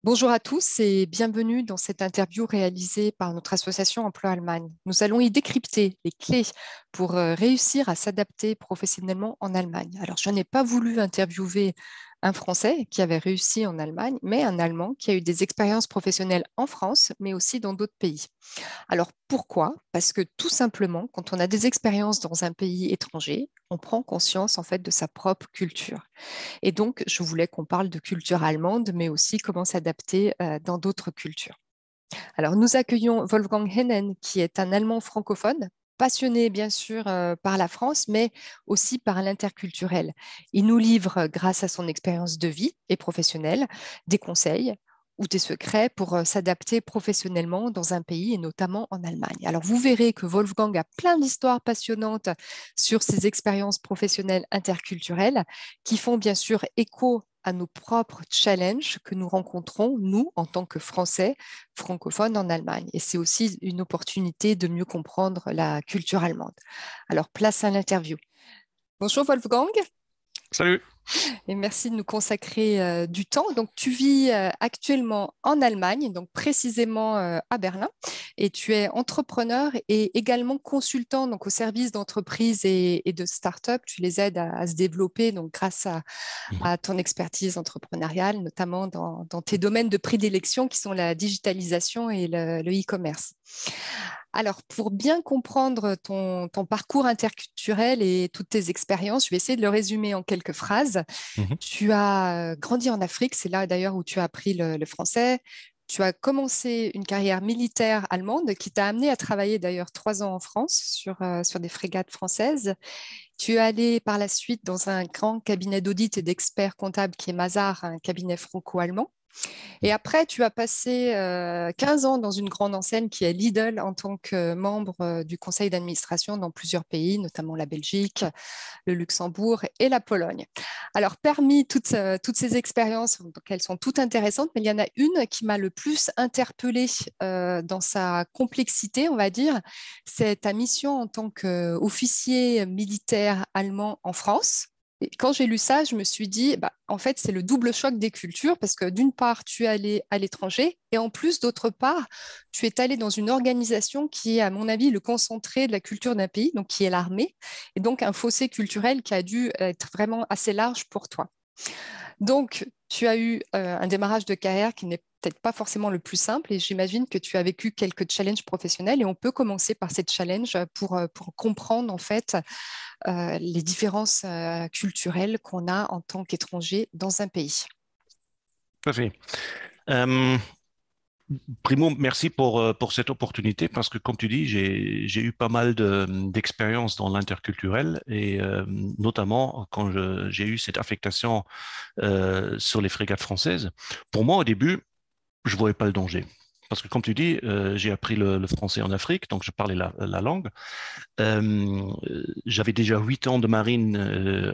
Bonjour à tous et bienvenue dans cette interview réalisée par notre association Emploi Allemagne. Nous allons y décrypter les clés pour réussir à s'adapter professionnellement en Allemagne. Alors, je n'ai pas voulu interviewer un Français qui avait réussi en Allemagne, mais un Allemand qui a eu des expériences professionnelles en France, mais aussi dans d'autres pays. Alors pourquoi? Parce que tout simplement, quand on a des expériences dans un pays étranger, on prend conscience en fait de sa propre culture. Et donc, je voulais qu'on parle de culture allemande, mais aussi comment s'adapter dans d'autres cultures. Alors, nous accueillons Wolfgang Hennen, qui est un Allemand francophone, passionné bien sûr par la France, mais aussi par l'interculturel. Il nous livre, grâce à son expérience de vie et professionnelle, des conseils ou des secrets pour s'adapter professionnellement dans un pays et notamment en Allemagne. Alors vous verrez que Wolfgang a plein d'histoires passionnantes sur ses expériences professionnelles interculturelles qui font bien sûr écho à nos propres challenges que nous rencontrons, nous, en tant que Français francophones en Allemagne. Et c'est aussi une opportunité de mieux comprendre la culture allemande. Alors, place à l'interview. Bonjour Wolfgang. Salut. Et merci de nous consacrer du temps. Donc, tu vis actuellement en Allemagne, donc précisément à Berlin, et tu es entrepreneur et également consultant donc au service d'entreprises et de start-up. Tu les aides à se développer donc grâce Mhm. à ton expertise entrepreneuriale, notamment dans tes domaines de prédilection qui sont la digitalisation et le e-commerce. Alors, pour bien comprendre ton parcours interculturel et toutes tes expériences, je vais essayer de le résumer en quelques phrases. Mhm. Tu as grandi en Afrique, c'est là d'ailleurs où tu as appris le français. Tu as commencé une carrière militaire allemande qui t'a amené à travailler d'ailleurs 3 ans en France sur des frégates françaises. Tu es allé par la suite dans un grand cabinet d'audit et d'experts comptables qui est Mazars, un cabinet franco-allemand. Et après, tu as passé 15 ans dans une grande enseigne qui est Lidl en tant que membre du conseil d'administration dans plusieurs pays, notamment la Belgique, le Luxembourg et la Pologne. Alors, parmi toutes ces expériences, donc elles sont toutes intéressantes, mais il y en a une qui m'a le plus interpellée dans sa complexité, on va dire, c'est ta mission en tant qu'officier militaire allemand en France. Et quand j'ai lu ça, je me suis dit, bah, en fait, c'est le double choc des cultures parce que d'une part, tu es allé à l'étranger et en plus, d'autre part, tu es allé dans une organisation qui est, à mon avis, le concentré de la culture d'un pays, donc qui est l'armée, et donc un fossé culturel qui a dû être vraiment assez large pour toi. Donc, tu as eu un démarrage de carrière qui n'est peut-être pas forcément le plus simple et j'imagine que tu as vécu quelques challenges professionnels et on peut commencer par ces challenges pour comprendre en fait les différences culturelles qu'on a en tant qu'étranger dans un pays. Tout à fait. Euh, Primo, merci pour cette opportunité parce que, comme tu dis, j'ai eu pas mal d'expériences dans l'interculturel et notamment quand j'ai eu cette affectation sur les frégates françaises. Pour moi, au début, je voyais pas le danger. Parce que, comme tu dis, j'ai appris le français en Afrique, donc je parlais la langue. J'avais déjà 8 ans de marine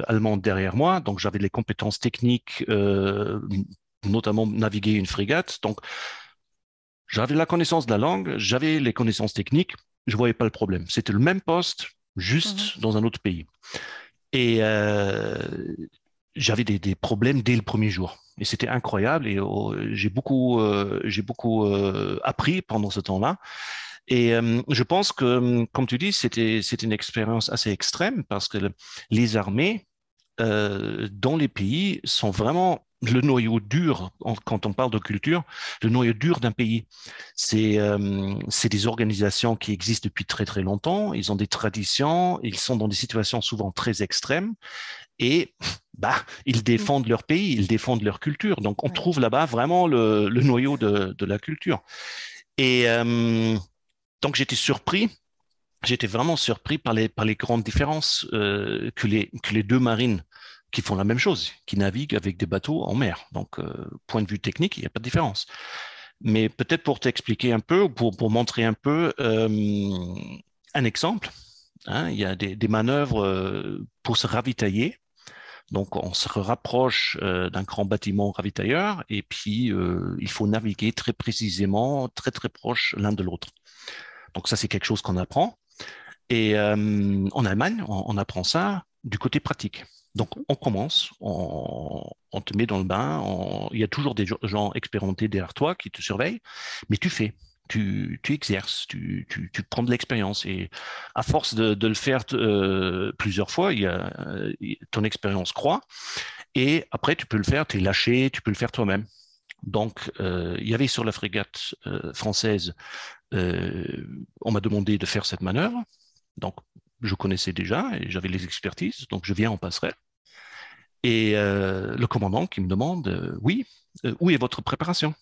allemande derrière moi, donc j'avais les compétences techniques, notamment naviguer une frégate. Donc j'avais la connaissance de la langue, j'avais les connaissances techniques, je voyais pas le problème. C'était le même poste, Mhm. juste dans un autre pays. Et j'avais des problèmes dès le premier jour. Et c'était incroyable et j'ai beaucoup appris pendant ce temps-là. Et je pense que, comme tu dis, c'était une expérience assez extrême parce que les armées dans les pays sont vraiment le noyau dur, quand on parle de culture, le noyau dur d'un pays. C'est des organisations qui existent depuis très très longtemps, ils ont des traditions, ils sont dans des situations souvent très extrêmes et bah, ils Mhm. défendent leur pays, ils défendent leur culture. Donc on Ouais. trouve là-bas vraiment le noyau de la culture. Et donc j'étais vraiment surpris par les grandes différences que les deux marines qui font la même chose, qui naviguent avec des bateaux en mer. Donc, point de vue technique, il n'y a pas de différence. Mais peut-être pour t'expliquer un peu, pour montrer un peu un exemple, hein, il y a des manœuvres pour se ravitailler. Donc, on se rapproche d'un grand bâtiment ravitailleur et puis il faut naviguer très précisément, très très proche l'un de l'autre. Donc, ça, c'est quelque chose qu'on apprend. Et en Allemagne, on apprend ça du côté pratique. Donc, on commence, on te met dans le bain, il y a toujours des gens expérimentés derrière toi qui te surveillent, mais tu fais, tu exerces, tu prends de l'expérience. Et à force de le faire plusieurs fois, ton expérience croît. Et après, tu peux le faire, tu es lâché, tu peux le faire toi-même. Donc, il y avait sur la frégate française, euh, on m'a demandé de faire cette manœuvre. Donc, je connaissais déjà et j'avais les expertises, donc je viens en passerelle. Et le commandant qui me demande, oui, où est votre préparation?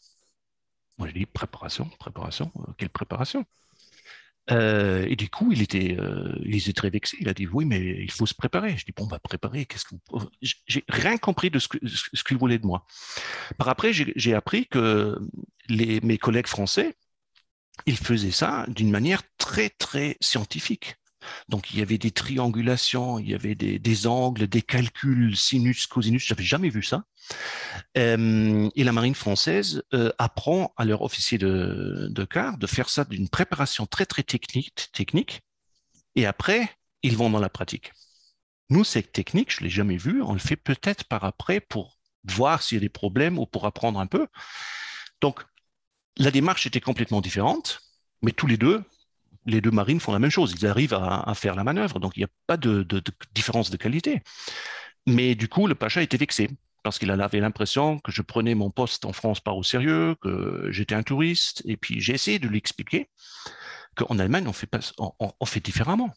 Moi, je dis, préparation, quelle préparation? Et du coup, il était très vexé. Il a dit, oui, mais il faut se préparer. Je dis, bon, bah, préparer, qu'est-ce que vous... J'ai rien compris de ce qu'il voulait de moi. Par après, j'ai appris que mes collègues français, ils faisaient ça d'une manière très, très scientifique. Donc, il y avait des triangulations, il y avait des angles, des calculs, sinus, cosinus. J'avais jamais vu ça. Et la marine française apprend à leurs officiers de quart de faire ça d'une préparation très, très technique. Et après, ils vont dans la pratique. Nous, cette technique, je ne l'ai jamais vue. On le fait peut-être par après pour voir s'il y a des problèmes ou pour apprendre un peu. Donc, la démarche était complètement différente, mais les deux marines font la même chose. Ils arrivent à faire la manœuvre, donc il n'y a pas de différence de qualité. Mais du coup, le Pacha était vexé parce qu'il avait l'impression que je prenais mon poste en France pas au sérieux, que j'étais un touriste. Et puis j'ai essayé de lui expliquer qu'en Allemagne, on fait différemment.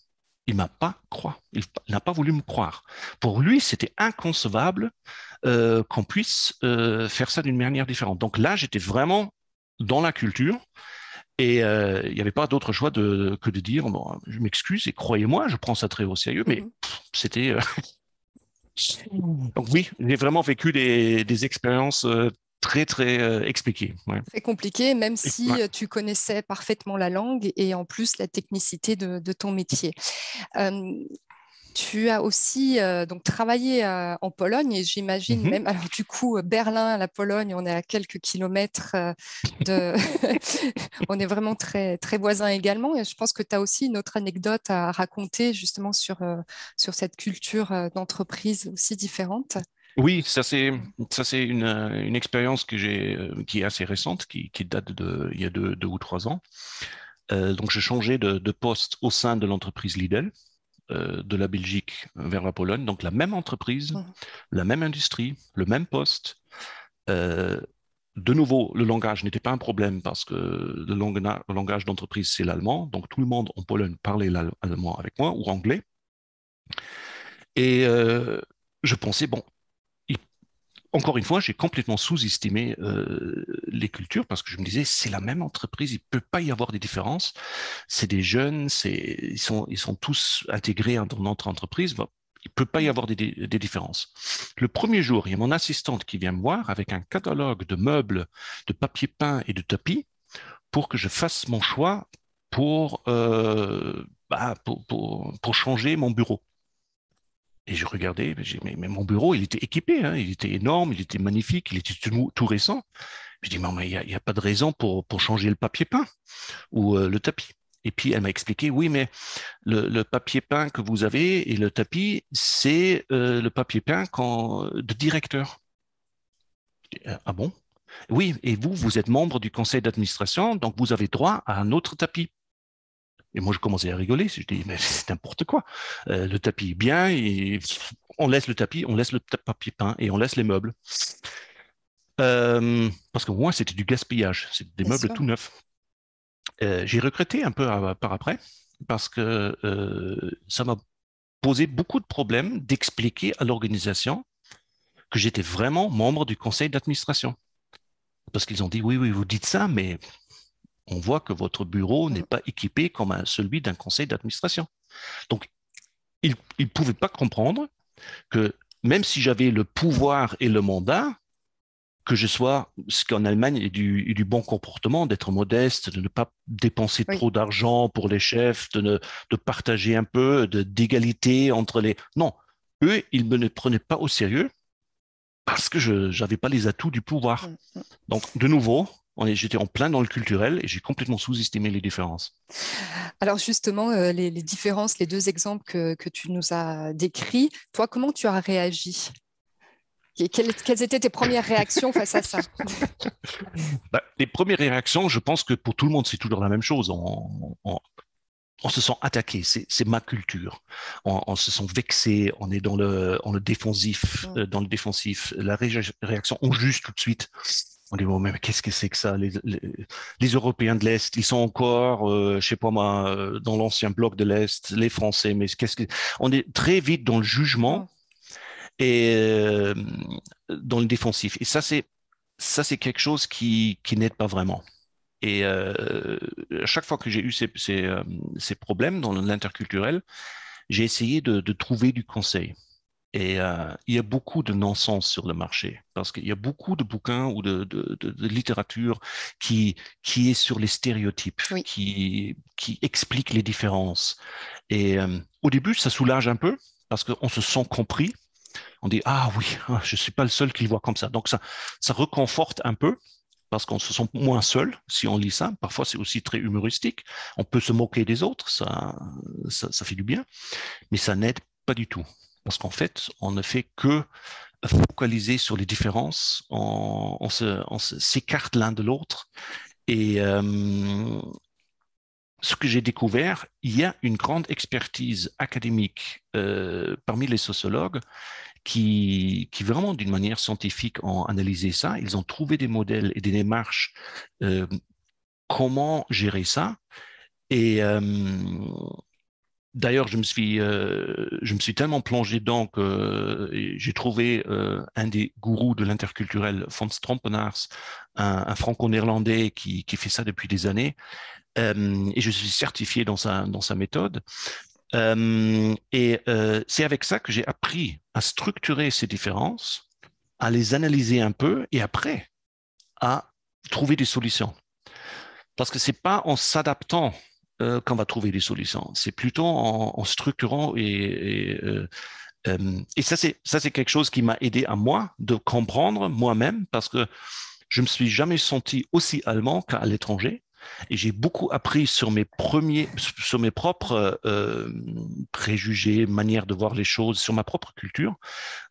Il m'a pas croire. Il n'a pas voulu me croire. Pour lui, c'était inconcevable qu'on puisse faire ça d'une manière différente. Donc là, j'étais vraiment dans la culture. Et il n'y avait pas d'autre choix que de dire, bon, je m'excuse et croyez-moi, je prends ça très au sérieux, mais c'était... Donc oui, j'ai vraiment vécu des expériences très, très expliquées. Ouais. Très compliqué, même si Ouais. tu connaissais parfaitement la langue et en plus la technicité de ton métier. Euh, Tu as aussi donc travaillé en Pologne et j'imagine Mhm. même, alors du coup, Berlin, la Pologne, on est à quelques kilomètres de... on est vraiment très, très voisins également. Et je pense que tu as aussi une autre anecdote à raconter justement sur cette culture d'entreprise aussi différente. Oui, ça c'est une expérience qui est assez récente, qui date il y a deux ou trois ans. Donc je changeais de poste au sein de l'entreprise Lidl, de la Belgique vers la Pologne. Donc la même entreprise, Mhm. la même industrie, le même poste. Euh, de nouveau, le langage n'était pas un problème parce que le langage d'entreprise, c'est l'allemand. Donc tout le monde en Pologne parlait l'allemand avec moi ou anglais. Et je pensais, bon, il- encore une fois, j'ai complètement sous-estimé les cultures parce que je me disais, c'est la même entreprise, il ne peut pas y avoir des différences. C'est des jeunes, ils sont tous intégrés dans notre entreprise. Bon, il ne peut pas y Mhm. avoir des différences. Le premier jour, il y a mon assistante qui vient me voir avec un catalogue de meubles, de papier peint et de tapis pour que je fasse mon choix pour changer mon bureau. Et je regardais, mais mon bureau, il était équipé, hein, il était énorme, il était magnifique, il était tout récent. Je dis, mais il y a pas de raison pour changer le papier peint ou le tapis. Et puis elle m'a expliqué, oui, mais le papier peint que vous avez et le tapis, c'est le papier peint de directeur. Ah bon? Oui, et vous, vous êtes membre du conseil d'administration, donc vous avez droit à un autre tapis. Et moi, je commençais à rigoler. Je dis, mais c'est n'importe quoi. Le tapis est bien, et on laisse le tapis, on laisse le papier peint et on laisse les meubles. Parce que moi, c'était du gaspillage. C'était des Bien meubles sûr. tout neufs. J'ai regretté un peu par après parce que ça m'a posé beaucoup de problèmes d'expliquer à l'organisation que j'étais vraiment membre du conseil d'administration. Parce qu'ils ont dit, oui, oui, vous dites ça, mais on voit que votre bureau n'est Mhm. pas équipé comme celui d'un conseil d'administration. Donc, ils ne pouvaient pas comprendre que même si j'avais le pouvoir et le mandat, que je sois, ce qu'en Allemagne est du bon comportement, d'être modeste, de ne pas dépenser Oui, trop d'argent pour les chefs, de partager un peu d'égalité entre les... Non, eux, ils ne me prenaient pas au sérieux parce que je n'avais pas les atouts du pouvoir. mm, mm. Donc, de nouveau, J'étais en plein dans le culturel et j'ai complètement sous-estimé les différences. Alors justement, les différences, les deux exemples que tu nous as décrits, toi, comment tu as réagi? Quelles étaient tes premières réactions face à ça? Bah, les premières réactions, je pense que pour tout le monde, c'est toujours la même chose. On se sent attaqué, c'est ma culture. On se sent vexé, on est dans le défensif, dans le défensif. La réaction, on juge tout de suite. On dit, bon, mais qu'est-ce que c'est que ça? Les Européens de l'Est, ils sont encore, je sais pas moi, dans l'ancien bloc de l'Est, les Français, mais qu'est-ce que... On est très vite dans le jugement Mm. et dans le défensif. Et ça, c'est quelque chose qui n'aide pas vraiment. Et à chaque fois que j'ai eu ces problèmes dans l'interculturel, j'ai essayé de trouver du conseil. Et il y a beaucoup de non-sens sur le marché parce qu'il y a beaucoup de bouquins ou de littérature qui est sur les stéréotypes, Oui. qui explique les différences. Et au début, ça soulage un peu parce qu'on se sent compris. On dit, ah oui, je suis pas le seul qui le voit comme ça. Donc ça reconforte un peu parce qu'on se sent moins seul si on lit ça. Parfois, c'est aussi très humoristique. On peut se moquer des autres, ça fait du bien, mais ça n'aide pas du tout. Parce qu'en fait, on ne fait que focaliser sur les différences, s'écarte l'un de l'autre. Et ce que j'ai découvert, il y a une grande expertise académique parmi les sociologues qui vraiment, d'une manière scientifique, ont analysé ça. Ils ont trouvé des modèles et des démarches euh, comment gérer ça. Et d'ailleurs, je me suis tellement plongé dedans que j'ai trouvé un des gourous de l'interculturel, Von Strompenaars, un franco-néerlandais qui fait ça depuis des années. Et je suis certifié dans sa méthode. Et c'est avec ça que j'ai appris à structurer ces différences, à les analyser un peu et après à trouver des solutions. Parce que c'est pas en s'adaptant qu'on va trouver des solutions, c'est plutôt en structurant et ça c'est quelque chose qui m'a aidé à moi de comprendre moi-même parce que je me suis jamais senti aussi allemand qu'à l'étranger. Et j'ai beaucoup appris sur mes propres préjugés, manières de voir les choses, sur ma propre culture,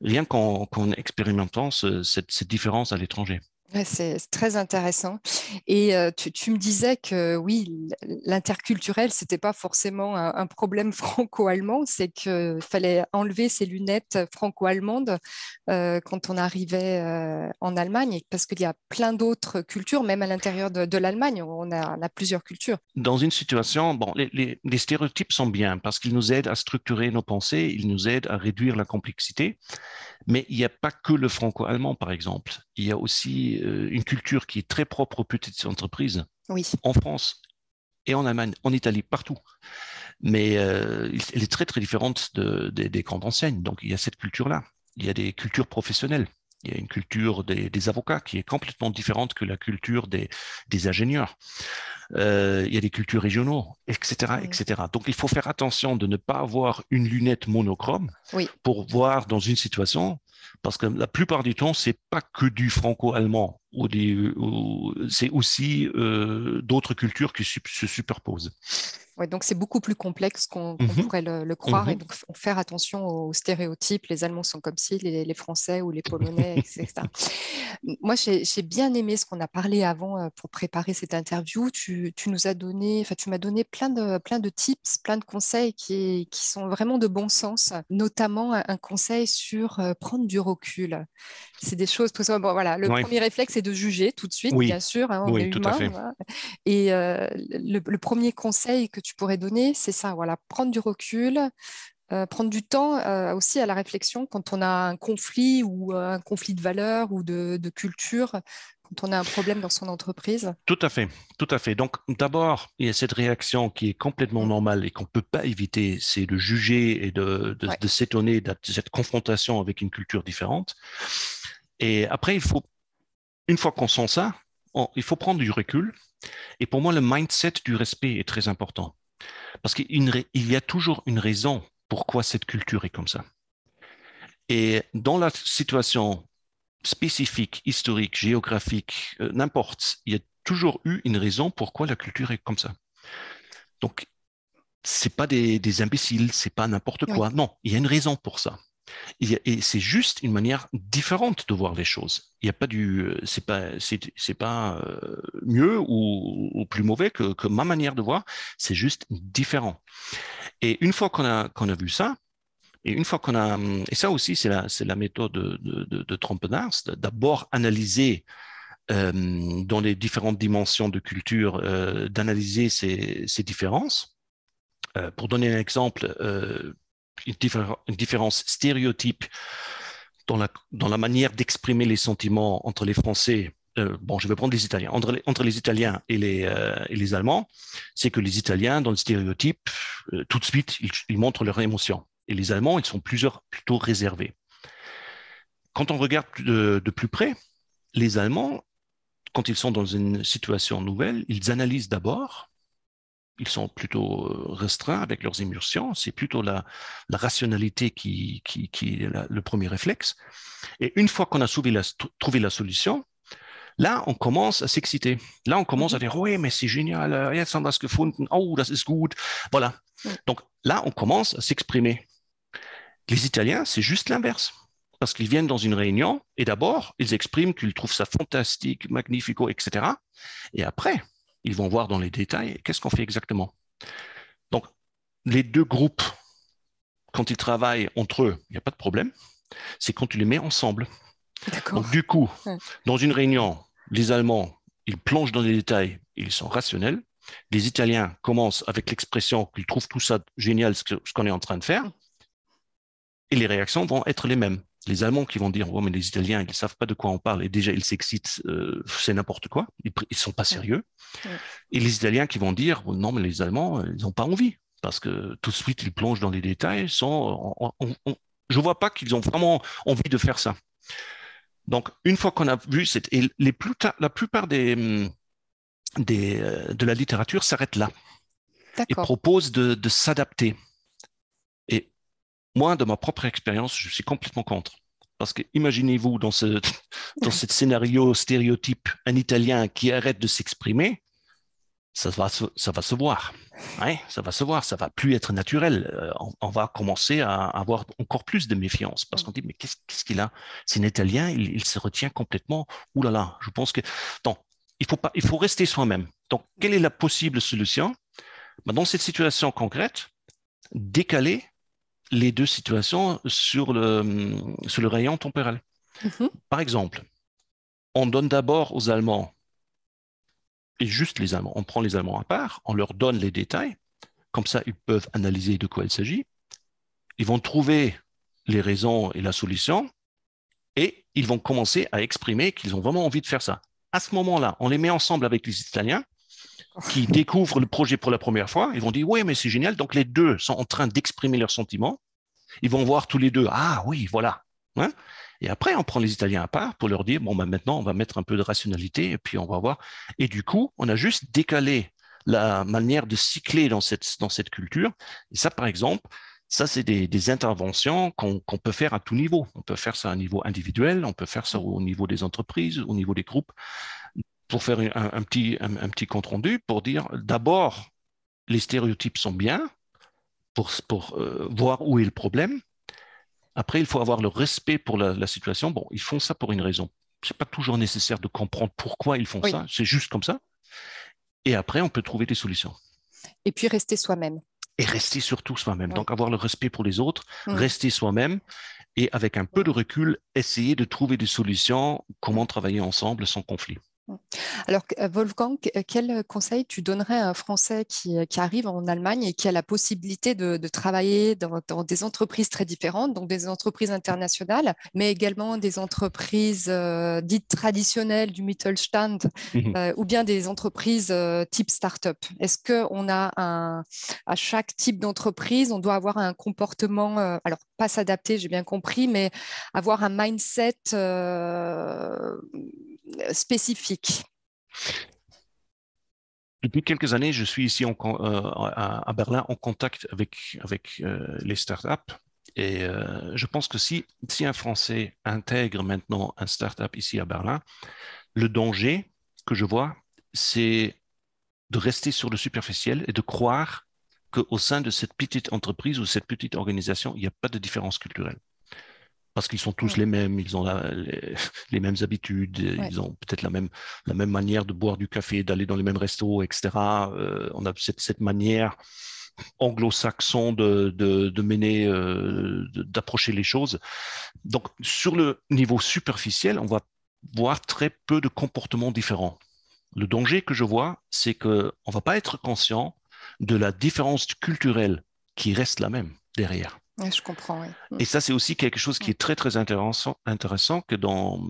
rien qu'en expérimentant cette différence à l'étranger. Ouais, c'est très intéressant. Et tu me disais que oui, l'interculturel, c'était pas forcément un problème franco-allemand, c'est qu'il fallait enlever ses lunettes franco-allemandes quand on arrivait en Allemagne, parce qu'il y a plein d'autres cultures, même à l'intérieur de l'Allemagne, on a plusieurs cultures. Dans une situation, bon, les stéréotypes sont bien parce qu'ils nous aident à structurer nos pensées, ils nous aident à réduire la complexité. Mais il n'y a pas que le franco-allemand, par exemple. Il y a aussi une culture qui est très propre aux petites entreprises Oui. en France et en Allemagne, en Italie, partout. Mais elle est très, très différente des grandes enseignes. Donc, il y a cette culture-là. Il y a des cultures professionnelles. Il y a une culture des avocats qui est complètement différente que la culture des ingénieurs. Il y a des cultures régionaux, etc., Mm. etc. Donc, il faut faire attention de ne pas avoir une lunette monochrome Oui. pour voir dans une situation, parce que la plupart du temps, c'est pas que du franco-allemand, c'est aussi d'autres cultures qui se superposent. Ouais, donc c'est beaucoup plus complexe qu'on Mhm, pourrait le croire et mhm. donc faut faire attention aux stéréotypes. Les Allemands sont comme ci, les Français ou les Polonais, etc. Moi, j'ai bien aimé ce qu'on a parlé avant pour préparer cette interview. Tu nous as donné, enfin, tu m'as donné plein de tips, plein de conseils qui sont vraiment de bon sens, notamment un conseil sur prendre du recul. C'est des choses, tout ça. Bon, voilà, le Oui, premier réflexe, c'est de juger tout de suite, oui, bien sûr, hein, on est oui, tout à humain. fait. Voilà. Et le premier conseil que tu pourrais donner, c'est ça, voilà, prendre du recul, prendre du temps aussi à la réflexion quand on a un conflit ou un conflit de valeurs ou de culture, quand on a un problème dans son entreprise. Tout à fait, tout à fait. Donc, d'abord, il y a cette réaction qui est complètement Mm. normale et qu'on ne peut pas éviter, c'est de juger et Ouais. de s'étonner de cette confrontation avec une culture différente. Et après, une fois qu'on sent ça, il faut prendre du recul. Et pour moi, le mindset du respect est très important. Parce qu'il y a toujours une raison pourquoi cette culture est comme ça. Et dans la situation spécifique, historique, géographique, n'importe, il y a toujours eu une raison pourquoi la culture est comme ça. Donc, c'est pas des imbéciles, c'est pas n'importe Oui. quoi. Non, il y a une raison pour ça. Et c'est juste une manière différente de voir les choses. Il y a pas c'est pas mieux ou plus mauvais que ma manière de voir. C'est juste différent. Et une fois qu'on a vu ça, et une fois et ça aussi, c'est la méthode de Trompenas, d'abord analyser dans les différentes dimensions de culture, d'analyser ces différences. Pour donner un exemple, une différence stéréotype dans la manière d'exprimer les sentiments entre les Français. Bon, je vais prendre les Italiens. Entre les Italiens et les Allemands, c'est que les Italiens, dans le stéréotype, tout de suite, ils montrent leurs émotions. Et les Allemands, ils sont plutôt réservés. Quand on regarde de plus près, les Allemands, quand ils sont dans une situation nouvelle, ils analysent d'abord. Ils sont plutôt restreints avec leurs émotions. C'est plutôt la rationalité qui est le premier réflexe. Et une fois qu'on a trouvé la solution, là, on commence à s'exciter. Là, on commence à dire, oui, mais c'est génial, jetzt haben wir es gefunden, oh, das ist gut. Voilà. Donc là, on commence à s'exprimer. Les Italiens, c'est juste l'inverse. Parce qu'ils viennent dans une réunion et d'abord, ils expriment qu'ils trouvent ça fantastique, magnifico, etc. Et après, ils vont voir dans les détails qu'est-ce qu'on fait exactement. Donc, les deux groupes, quand ils travaillent entre eux, il n'y a pas de problème. C'est quand tu les mets ensemble. D'accord. Donc, du coup, dans une réunion, les Allemands, ils plongent dans les détails, ils sont rationnels. Les Italiens commencent avec l'expression qu'ils trouvent tout ça génial, ce qu'on est en train de faire. Et les réactions vont être les mêmes. Les Allemands qui vont dire, oh, mais les Italiens, ils ne savent pas de quoi on parle, et déjà, ils s'excitent, c'est n'importe quoi, ils ne sont pas sérieux. Et les Italiens qui vont dire, oh, non, mais les Allemands, ils n'ont pas envie, parce que tout de suite, ils plongent dans les détails, je ne vois pas qu'ils ont vraiment envie de faire ça. Donc, une fois qu'on a vu, la plupart de la littérature s'arrête là et propose de s'adapter. Et moi, de ma propre expérience, je suis complètement contre. Parce que imaginez-vous dans ce scénario stéréotype, un Italien qui arrête de s'exprimer, ça va se voir. Ouais, ça va se voir, ça va plus être naturel. On va commencer à avoir encore plus de méfiance parce qu'on dit, mais qu'est-ce qu'il a? C'est un Italien, il se retient complètement. Ouh là là, je pense que... Non, il faut rester soi-même. Donc, quelle est la possible solution? Dans cette situation concrète, décaler les deux situations sur le rayon temporel. Par exemple, on donne d'abord aux Allemands, et juste les Allemands, on prend les Allemands à part, on leur donne les détails, comme ça ils peuvent analyser de quoi il s'agit, ils vont trouver les raisons et la solution, et ils vont commencer à exprimer qu'ils ont vraiment envie de faire ça. À ce moment-là, on les met ensemble avec les Italiens, qui découvrent le projet pour la première fois, ils vont dire, oui, mais c'est génial, donc les deux sont en train d'exprimer leurs sentiments, ils vont voir tous les deux, ah oui, voilà. Hein. Et après, on prend les Italiens à part pour leur dire, bon, bah, maintenant, on va mettre un peu de rationalité et puis on va voir. Et du coup, on a juste décalé la manière de cycler dans cette culture. Et ça, par exemple, ça, c'est des interventions qu'on peut faire à tout niveau. On peut faire ça à un niveau individuel, on peut faire ça au niveau des entreprises, au niveau des groupes, pour faire un petit compte-rendu, pour dire, d'abord, les stéréotypes sont bien, pour voir où est le problème. Après, il faut avoir le respect pour la situation. Bon, ils font ça pour une raison. C'est pas toujours nécessaire de comprendre pourquoi ils font ça. C'est juste comme ça. Et après, on peut trouver des solutions. Et puis rester soi-même. Et rester surtout soi-même. Donc, avoir le respect pour les autres, rester soi-même et avec un peu de recul, essayer de trouver des solutions, comment travailler ensemble sans conflit. Alors, Wolfgang, quel conseil tu donnerais à un Français qui arrive en Allemagne et qui a la possibilité de travailler dans des entreprises très différentes, donc des entreprises internationales, mais également des entreprises dites traditionnelles du Mittelstand, ou bien des entreprises type start-up? Est-ce qu'on a à chaque type d'entreprise, on doit avoir un comportement, alors pas s'adapter, j'ai bien compris, mais avoir un mindset spécifique? Depuis quelques années, je suis ici à Berlin en contact avec les startups. Et je pense que si un Français intègre maintenant un startup ici à Berlin, le danger que je vois, c'est de rester sur le superficiel et de croire qu'au sein de cette petite entreprise ou cette petite organisation, il n'y a pas de différence culturelle. Parce qu'ils sont tous Mm. les mêmes, ils ont les mêmes habitudes, Ouais. ils ont peut-être la même manière de boire du café, d'aller dans les mêmes restos, etc. On a cette manière anglo-saxon de mener, d'approcher les choses. Donc, sur le niveau superficiel, on va voir très peu de comportements différents. Le danger que je vois, c'est qu'on ne va pas être conscient de la différence culturelle qui reste la même derrière. Ouais, je comprends, oui. Et ça, c'est aussi quelque chose qui Mm. est très, très intéressant que dans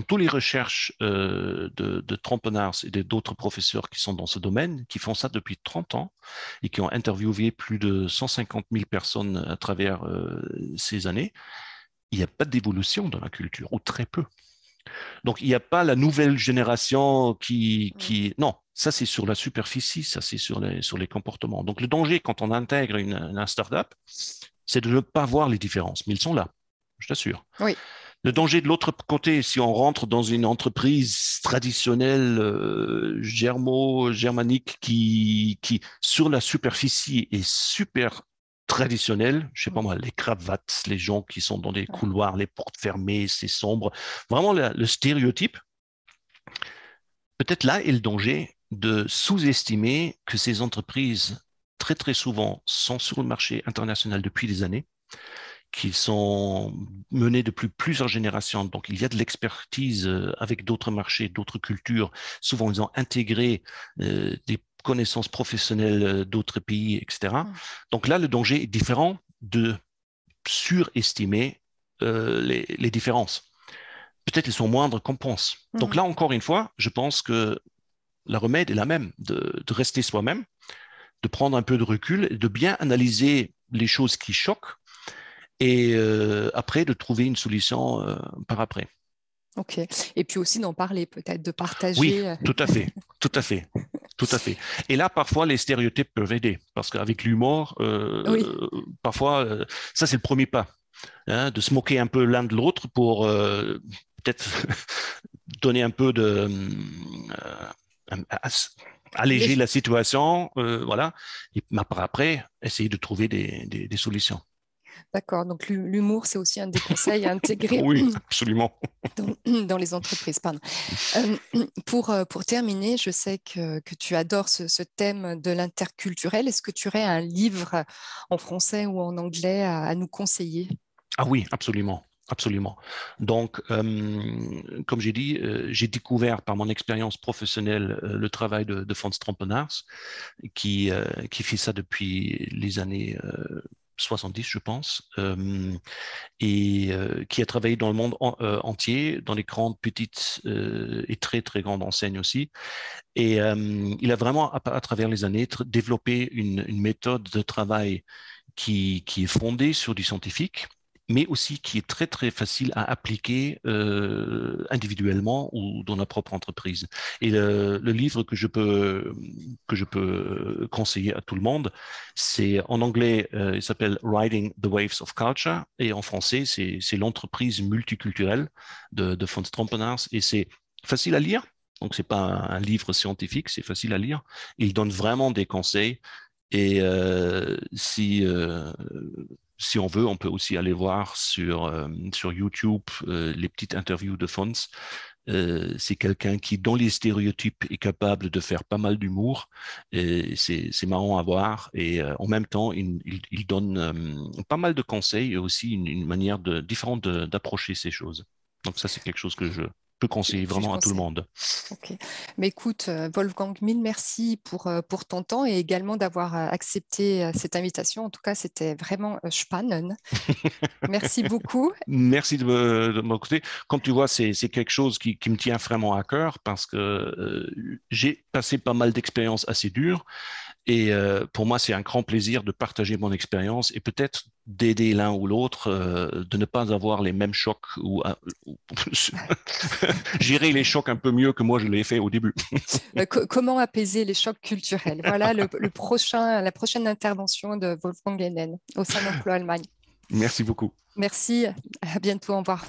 toutes les recherches de Trompenars et d'autres professeurs qui sont dans ce domaine, qui font ça depuis 30 ans et qui ont interviewé plus de 150 000 personnes à travers ces années, il n'y a pas d'évolution dans la culture, ou très peu. Donc, il n'y a pas la nouvelle génération Mm. Non, ça, c'est sur la superficie, ça, c'est sur les comportements. Donc, le danger quand on intègre un startup, c'est de ne pas voir les différences, mais ils sont là, je t'assure. Oui. Le danger de l'autre côté, si on rentre dans une entreprise traditionnelle germanique qui, sur la superficie, est super traditionnelle, je sais pas Mm. moi, les cravates, les gens qui sont dans des Ouais. couloirs, les portes fermées, c'est sombre, vraiment le stéréotype, peut-être là est le danger de sous-estimer que ces entreprises, très très souvent, sont sur le marché international depuis des années, qui sont menés depuis plusieurs générations. Donc, il y a de l'expertise avec d'autres marchés, d'autres cultures. Souvent, ils ont intégré des connaissances professionnelles d'autres pays, etc. Mm. Donc là, le danger est différent de surestimer les différences. Peut-être elles sont moindres qu'on pense. Donc Mm. là, encore une fois, je pense que la remède est la même, de rester soi-même, de prendre un peu de recul, et de bien analyser les choses qui choquent et après de trouver une solution par après. OK. Et puis aussi d'en parler, peut-être, de Oui, partager. tout à fait, tout à fait, tout à fait. Et là, parfois, les stéréotypes peuvent aider parce qu'avec l'humour, Oui, parfois, ça c'est le premier pas, hein, de se moquer un peu l'un de l'autre pour peut-être donner un peu de alléger les- la situation, voilà. Et par après, essayer de trouver des solutions. d'accord. Donc l'humour, c'est aussi un des conseils à intégrer Oui, absolument. dans les entreprises. Pardon. Euh, pour terminer, je sais que tu adores ce thème de l'interculturel. Est-ce que tu aurais un livre en français ou en anglais à nous conseiller? Ah oui, absolument. Absolument. Donc, comme j'ai dit, j'ai découvert par mon expérience professionnelle le travail de Franz Trampenars, qui fait ça depuis les années 70, je pense, et qui a travaillé dans le monde entier, dans les grandes, petites et très, très grandes enseignes aussi. Et il a vraiment, à travers les années, développé une méthode de travail qui est fondée sur du scientifique, mais aussi qui est très, très facile à appliquer individuellement ou dans la propre entreprise. Et le livre que je peux conseiller à tout le monde, c'est en anglais, il s'appelle Riding the Waves of Culture, et en français, c'est l'entreprise multiculturelle de Von Strompenars, et c'est facile à lire. Donc, c'est pas un livre scientifique, c'est facile à lire. Il donne vraiment des conseils et si on veut, on peut aussi aller voir sur YouTube les petites interviews de Fons. C'est quelqu'un qui, dans les stéréotypes, est capable de faire pas mal d'humour. Et c'est marrant à voir. Et en même temps, il donne pas mal de conseils et aussi une manière différente d'approcher ces choses. Donc ça, c'est quelque chose que je peux conseiller Tu vraiment à tout le conseilles. monde. Ok. Mais écoute, Wolfgang, mille merci pour ton temps et également d'avoir accepté cette invitation. En tout cas, c'était vraiment spannend. Merci beaucoup. Merci de mon côté. Comme tu vois, c'est quelque chose qui me tient vraiment à cœur parce que j'ai passé pas mal d'expériences assez dures et pour moi, c'est un grand plaisir de partager mon expérience et peut-être d'aider l'un ou l'autre, de ne pas avoir les mêmes chocs ou gérer les chocs un peu mieux que moi je l'ai fait au début. Comment apaiser les chocs culturels? Voilà la prochaine intervention de Wolfgang Hennen au sein d'Emploi Allemagne. Merci beaucoup. Merci, à bientôt, au revoir.